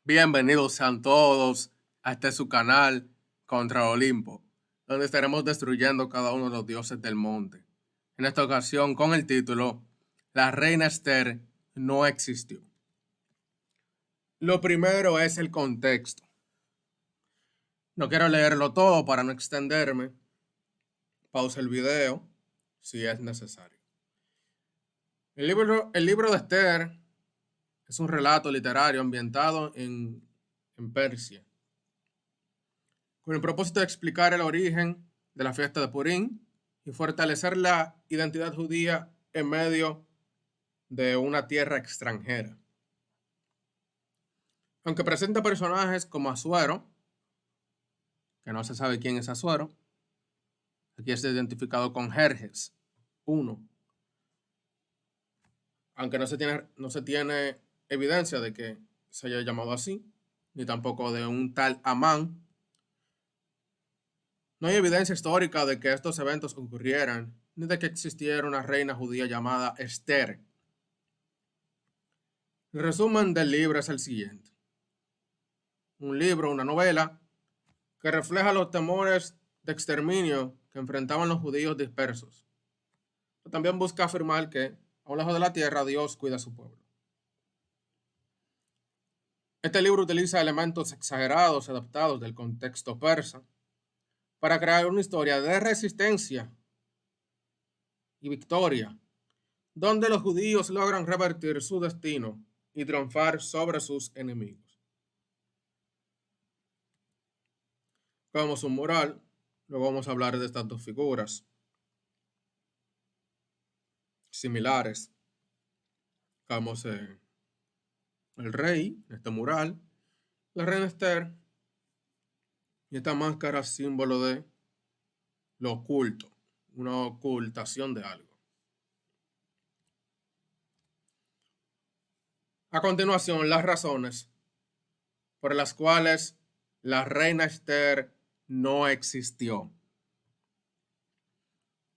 Bienvenidos sean todos a este su canal Contra Olimpo, donde estaremos destruyendo cada uno de los dioses del monte. En esta ocasión con el título La reina Esther no existió. Lo primero es el contexto. No quiero leerlo todo para no extenderme. Pausa el video si es necesario. El libro de Esther es un relato literario ambientado en Persia, con el propósito de explicar el origen de la fiesta de Purim y fortalecer la identidad judía en medio de una tierra extranjera. Aunque presenta personajes como Asuero, que no se sabe quién es Asuero, aquí está identificado con Jerjes I, aunque no se tiene evidencia de que se haya llamado así, ni tampoco de un tal Amán. No hay evidencia histórica de que estos eventos ocurrieran, ni de que existiera una reina judía llamada Esther. El resumen del libro es el siguiente. Un libro, una novela, que refleja los temores de exterminio que enfrentaban los judíos dispersos. Pero también busca afirmar que, a un lejos de la tierra, Dios cuida a su pueblo. Este libro utiliza elementos exagerados adaptados del contexto persa para crear una historia de resistencia y victoria, donde los judíos logran revertir su destino y triunfar sobre sus enemigos. Como su moral, luego vamos a hablar de estas dos figuras similares. Vemos el rey, este mural, la reina Esther y esta máscara símbolo de lo oculto, una ocultación de algo. A continuación, las razones por las cuales la reina Esther no existió.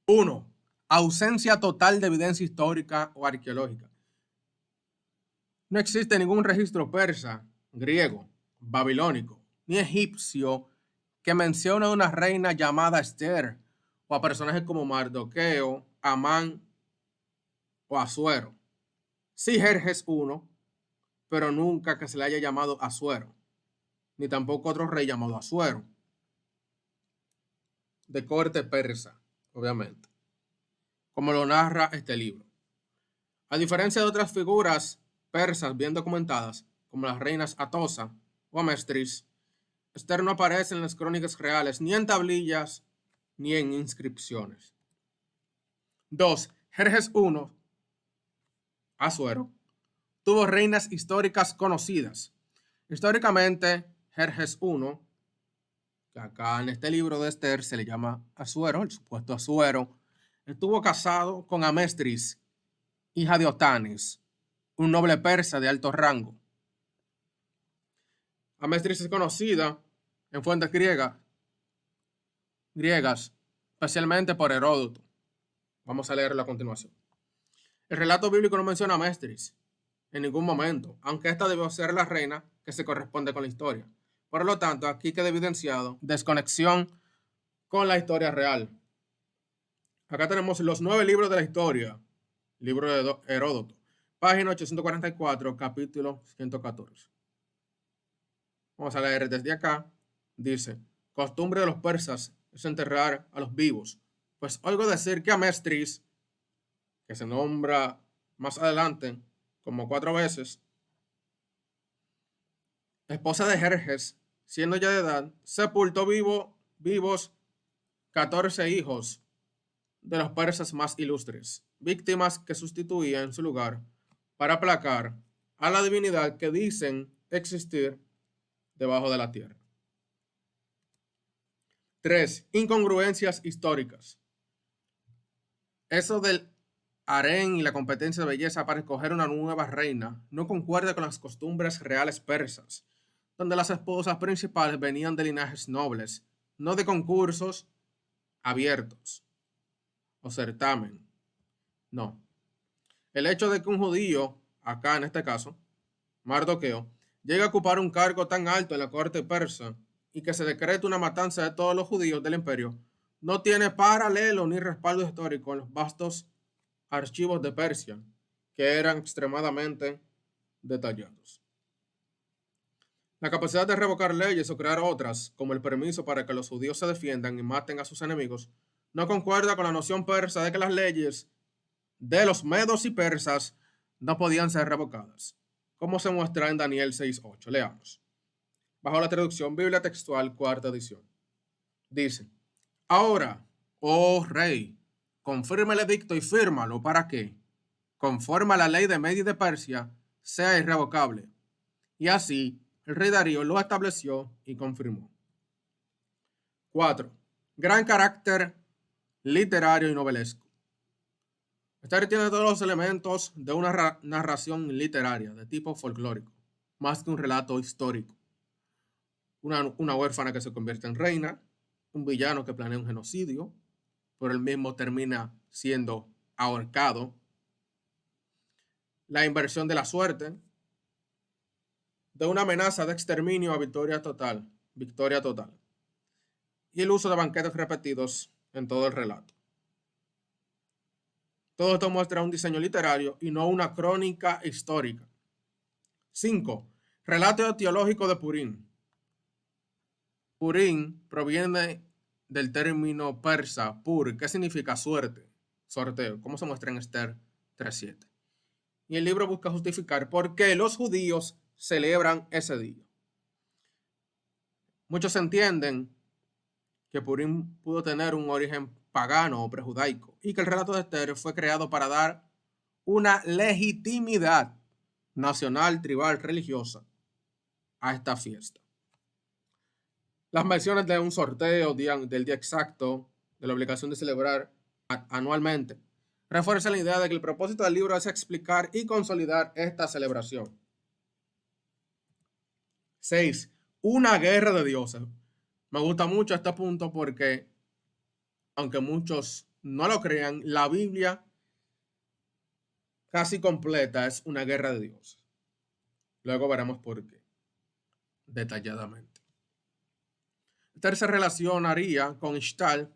1. Ausencia total de evidencia histórica o arqueológica. No existe ningún registro persa, griego, babilónico ni egipcio que mencione a una reina llamada Esther o a personajes como Mardoqueo, Amán o Asuero. Sí, Jerjes I, pero nunca que se le haya llamado Asuero, ni tampoco otro rey llamado Asuero, de corte persa, obviamente, como lo narra este libro. A diferencia de otras figuras persas bien documentadas, como las reinas Atosa o Amestris, Esther no aparece en las crónicas reales, ni en tablillas, ni en inscripciones. 2. Jerjes I, Asuero, tuvo reinas históricas conocidas. Históricamente, Jerjes I, que acá en este libro de Esther se le llama Asuero, el supuesto Asuero, estuvo casado con Amestris, hija de Otanes, un noble persa de alto rango. Amestris es conocida en fuentes griegas, especialmente por Heródoto. Vamos a leerlo a continuación. El relato bíblico no menciona a Amestris en ningún momento, aunque esta debió ser la reina que se corresponde con la historia. Por lo tanto, aquí queda evidenciado desconexión con la historia real. Acá tenemos los 9 libros de la historia, libro de Heródoto, página 844, capítulo 114. Vamos a leer desde acá. Dice: costumbre de los persas es enterrar a los vivos, pues oigo decir que Amestris, que se nombra más adelante como 4 veces, esposa de Jerjes, siendo ya de edad, sepultó vivos 14 hijos de los persas más ilustres, víctimas que sustituía en su lugar para aplacar a la divinidad que dicen existir debajo de la tierra. 3. Incongruencias históricas. Eso del harén y la competencia de belleza para escoger una nueva reina no concuerda con las costumbres reales persas, donde las esposas principales venían de linajes nobles, no de concursos abiertos o certamen. No. El hecho de que un judío, acá en este caso, Mardoqueo, llegue a ocupar un cargo tan alto en la corte persa y que se decrete una matanza de todos los judíos del imperio, no tiene paralelo ni respaldo histórico en los vastos archivos de Persia, que eran extremadamente detallados. La capacidad de revocar leyes o crear otras, como el permiso para que los judíos se defiendan y maten a sus enemigos, no concuerda con la noción persa de que las leyes de los medos y persas no podían ser revocadas, como se muestra en Daniel 6:8. Leamos. Bajo la traducción Biblia textual, cuarta edición. Dice: Ahora, oh rey, confirma el edicto y fírmalo para que, conforme a la ley de Media y de Persia, sea irrevocable. Y así, el rey Darío lo estableció y confirmó. 4. Gran carácter literario y novelesco. Esta tiene todos los elementos de una narración literaria de tipo folclórico, más que un relato histórico. Una huérfana que se convierte en reina, un villano que planea un genocidio, pero él mismo termina siendo ahorcado, la inversión de la suerte, de una amenaza de exterminio a victoria total, y el uso de banquetes repetidos en todo el relato. Todo esto muestra un diseño literario y no una crónica histórica. 5. Relato teológico de Purín. Purín proviene del término persa pur, que significa suerte, sorteo, como se muestra en Esther 3:7. Y el libro busca justificar por qué los judíos celebran ese día. Muchos entienden que Purín pudo tener un origen pagano o prejudaico y que el relato de Esther fue creado para dar una legitimidad nacional, tribal, religiosa a esta fiesta. Las menciones de un sorteo del día exacto, de la obligación de celebrar anualmente, refuerzan la idea de que el propósito del libro es explicar y consolidar esta celebración. 6. Una guerra de dioses. Me gusta mucho este punto porque, aunque muchos no lo crean, la Biblia casi completa es una guerra de dioses. Luego veremos por qué, detalladamente. Esta se relacionaría con Ishtar,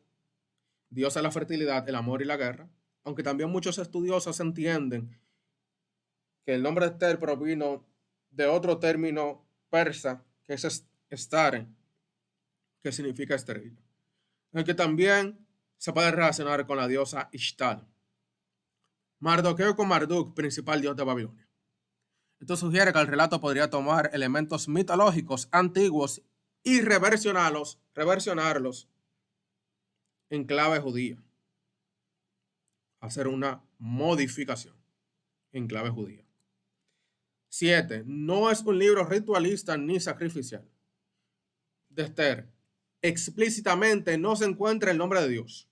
diosa de la fertilidad, el amor y la guerra, aunque también muchos estudiosos entienden que el nombre de Esther provino de otro término persa, que es Estare, que significa estrella, el que también se puede relacionar con la diosa Ishtar. Mardoqueo con Marduk, principal dios de Babilonia. Esto sugiere que el relato podría tomar elementos mitológicos antiguos y reversionarlos en clave judía. Hacer una modificación en clave judía. 7. No es un libro ritualista ni sacrificial. De Esther, explícitamente no se encuentra el nombre de Dios.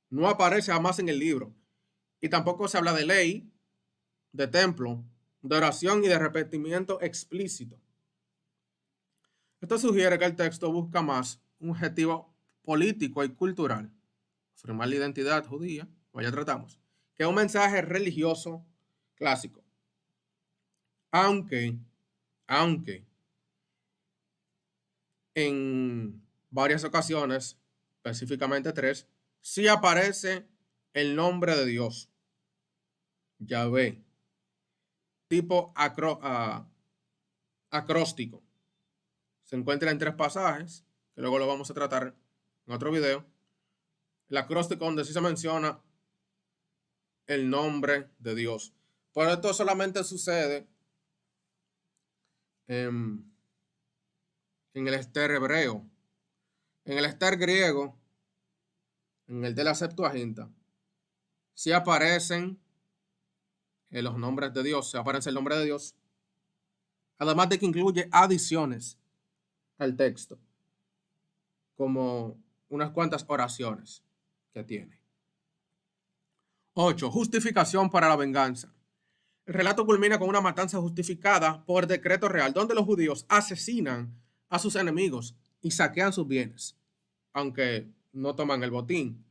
No aparece jamás en el libro. Y tampoco se habla de ley, de templo, de oración y de arrepentimiento explícito. Esto sugiere que el texto busca más un objetivo político y cultural, afirmar la identidad judía, como ya tratamos, que un mensaje religioso clásico. Aunque en varias ocasiones, específicamente 3, sí aparece el nombre de Dios, Yahvé, tipo acróstico. Se encuentra en 3 pasajes, que luego lo vamos a tratar en otro video. El acróstico donde sí se menciona el nombre de Dios. Pero esto solamente sucede en el Esther hebreo. En el Esther griego, en el de la Septuaginta, sí aparecen los nombres de Dios, sí aparece el nombre de Dios, además de que incluye adiciones al texto, como unas cuantas oraciones que tiene. 8. Justificación para la venganza. El relato culmina con una matanza justificada por decreto real, donde los judíos asesinan a sus enemigos y saquean sus bienes, aunque no toman el botín.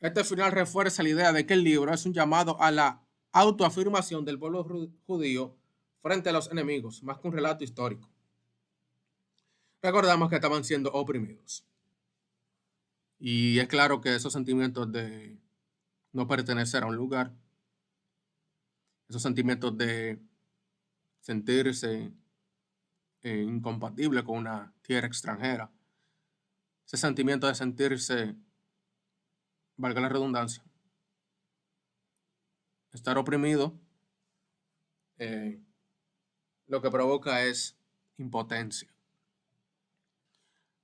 Este final refuerza la idea de que el libro es un llamado a la autoafirmación del pueblo judío frente a los enemigos, más que un relato histórico. Recordamos que estaban siendo oprimidos. Y es claro que esos sentimientos de no pertenecer a un lugar, esos sentimientos de sentirse incompatible con una tierra extranjera, ese sentimiento de sentirse, valga la redundancia, estar oprimido, lo que provoca es impotencia.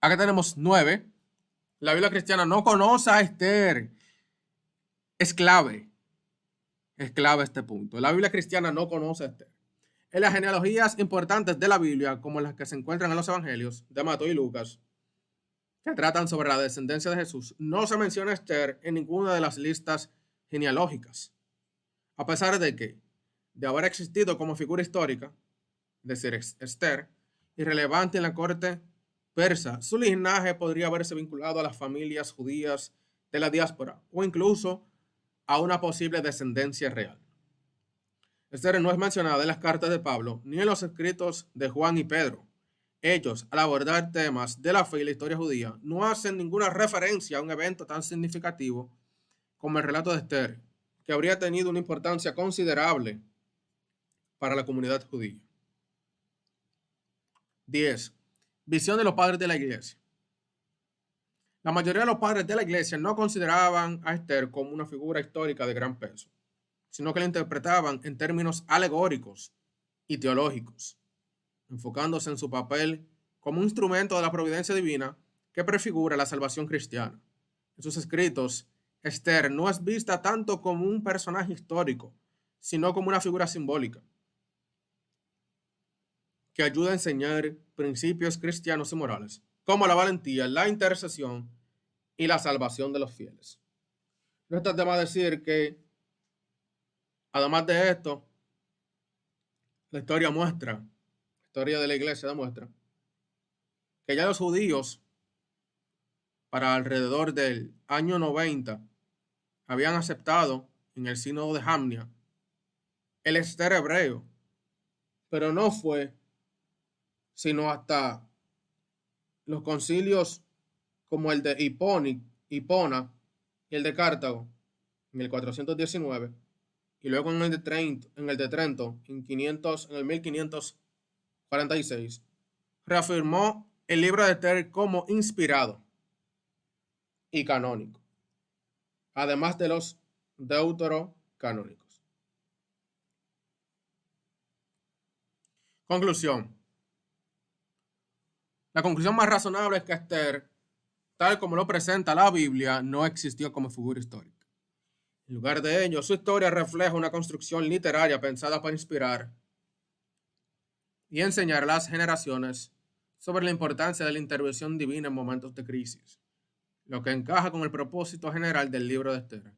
Acá tenemos 9. La Biblia cristiana no conoce a Esther. Es clave este punto. La Biblia cristiana no conoce a Esther. En las genealogías importantes de la Biblia, como las que se encuentran en los evangelios de Mateo y Lucas, que tratan sobre la descendencia de Jesús, no se menciona a Esther en ninguna de las listas genealógicas. A pesar de haber existido como figura histórica, es decir, Esther, irrelevante en la corte persa, su linaje podría haberse vinculado a las familias judías de la diáspora o incluso a una posible descendencia real. Esther no es mencionada en las cartas de Pablo ni en los escritos de Juan y Pedro. Ellos, al abordar temas de la fe y la historia judía, no hacen ninguna referencia a un evento tan significativo como el relato de Esther, que habría tenido una importancia considerable para la comunidad judía. 10. Visión de los padres de la iglesia. La mayoría de los padres de la iglesia no consideraban a Esther como una figura histórica de gran peso, sino que la interpretaban en términos alegóricos y teológicos, enfocándose en su papel como un instrumento de la providencia divina que prefigura la salvación cristiana. En sus escritos, Esther no es vista tanto como un personaje histórico, sino como una figura simbólica que ayuda a enseñar principios cristianos y morales, como la valentía, la intercesión y la salvación de los fieles. No está de más decir que, además de esto, la historia de la iglesia demuestra que ya los judíos, para alrededor del año 90, habían aceptado en el sínodo de Jamnia el Esther hebreo, pero no fue sino hasta los concilios como el de Hipona y el de Cartago en el 419 y luego en el de Trento en el 1546 reafirmó el libro de Esther como inspirado y canónico, además de los deuterocanónicos. Conclusión. La conclusión más razonable es que Esther, tal como lo presenta la Biblia, no existió como figura histórica. En lugar de ello, su historia refleja una construcción literaria pensada para inspirar y enseñar a las generaciones sobre la importancia de la intervención divina en momentos de crisis, lo que encaja con el propósito general del libro de Esther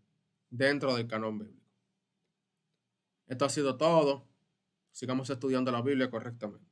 dentro del canon bíblico. Esto ha sido todo. Sigamos estudiando la Biblia correctamente.